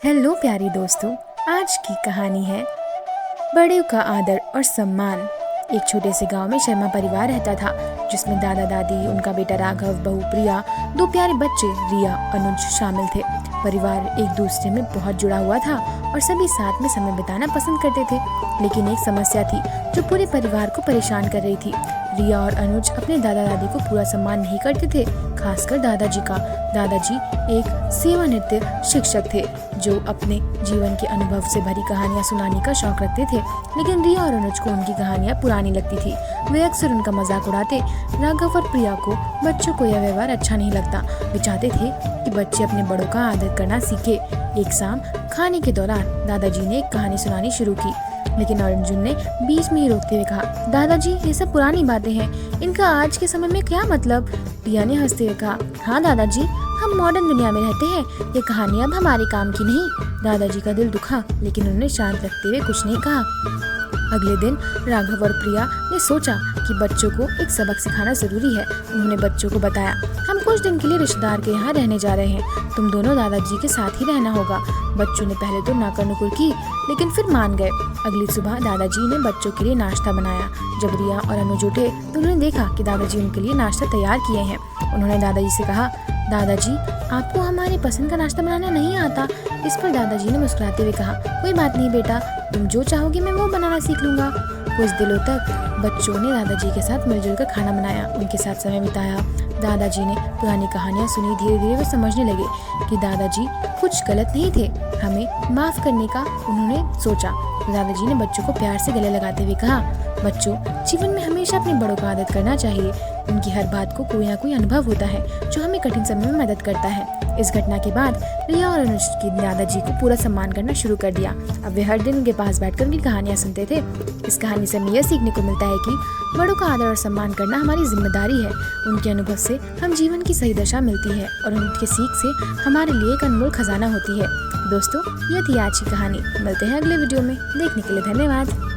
Hello प्यारे दोस्तों, आज की कहानी है बड़े का आदर और सम्मान। एक छोटे से गांव में शर्मा परिवार रहता था, जिसमें दादा दादी, उनका बेटा राघव, बहू प्रिया, दो प्यारे बच्चे रिया, अनुज शामिल थे। परिवार एक दूसरे में बहुत जुड़ा हुआ था और सभी साथ में समय बिताना पसंद करते थे। लेकिन एक समस्या थी जो पूरे परिवार को परेशान कर रही थी। रिया और अनुज अपने दादा दादी को पूरा सम्मान नहीं करते थे, खासकर दादाजी का। दादाजी एक सेवानिवृत्त शिक्षक थे जो अपने जीवन के अनुभव से भरी कहानियां सुनाने का शौक रखते थे। लेकिन रिया और अनुज को उनकी कहानियां पुरानी लगती थी। वे अक्सर उनका मजाक उड़ाते। राघव और प्रिया को बच्चों को यह व्यवहार अच्छा नहीं लगता। वे चाहते थे कि बच्चे अपने बड़ों का आदर करना सीखे। एक शाम खाने के दौरान दादाजी ने एक कहानी सुनानी शुरू की, लेकिन अर्जुन ने बीच में ही रोकते हुए कहा, दादाजी ये सब पुरानी बातें हैं, इनका आज के समय में क्या मतलब। प्रिया ने हंसते हुए कहा, हाँ दादाजी, हम मॉडर्न दुनिया में रहते हैं, ये कहानी अब हमारे काम की नहीं। दादाजी का दिल दुखा, लेकिन उन्होंने शांत रखते हुए कुछ नहीं कहा। अगले दिन राघव और प्रिया ने सोचा कि बच्चों को एक सबक सिखाना जरूरी है। उन्होंने बच्चों को बताया, हम कुछ दिन के लिए रिश्तेदार के यहाँ रहने जा रहे हैं, तुम दोनों दादाजी के साथ ही रहना होगा। बच्चों ने पहले तो नाकर नुकुर की, लेकिन फिर मान गए। अगली सुबह दादाजी ने बच्चों के लिए नाश्ता बनाया। जब रिया और अनुज उठे तो उन्होंने देखा कि दादाजी उनके लिए नाश्ता तैयार किए हैं। उन्होंने दादाजी से कहा, दादाजी आपको हमारे पसंद का नाश्ता बनाना नहीं आता। इस पर दादाजी ने मुस्कुराते हुए कहा, कोई बात नहीं बेटा, तुम जो चाहोगे मैं वो बनाना सीख लूंगा। कुछ दिनों तक बच्चों ने दादाजी के साथ मिलजुल कर खाना बनाया, उनके साथ समय बिताया। दादाजी ने पुरानी कहानियां सुनी। धीरे धीरे वे समझने लगे कि दादाजी कुछ गलत नहीं थे, हमें माफ करने का उन्होंने सोचा। दादाजी ने बच्चों को प्यार से गले लगाते हुए कहा, बच्चों जीवन में हमेशा अपने बड़ों का आदर करना चाहिए। उनकी हर बात को कोई ना कोई अनुभव होता है जो हमें कठिन समय में मदद करता है। इस घटना के बाद रिया और अनुज की दादाजी को पूरा सम्मान करना शुरू कर दिया। अब वे हर दिन उनके पास बैठकर उनकी कहानियां सुनते थे। इस कहानी से हमें यह सीखने को मिलता है कि बड़ों का आदर और सम्मान करना हमारी जिम्मेदारी है। उनके अनुभव से हम जीवन की सही दिशा मिलती है और उनके सीख से हमारे लिए एक अनमोल खजाना होती है। दोस्तों, यह थी आज की कहानी। मिलते हैं अगले वीडियो में। देखने के लिए धन्यवाद।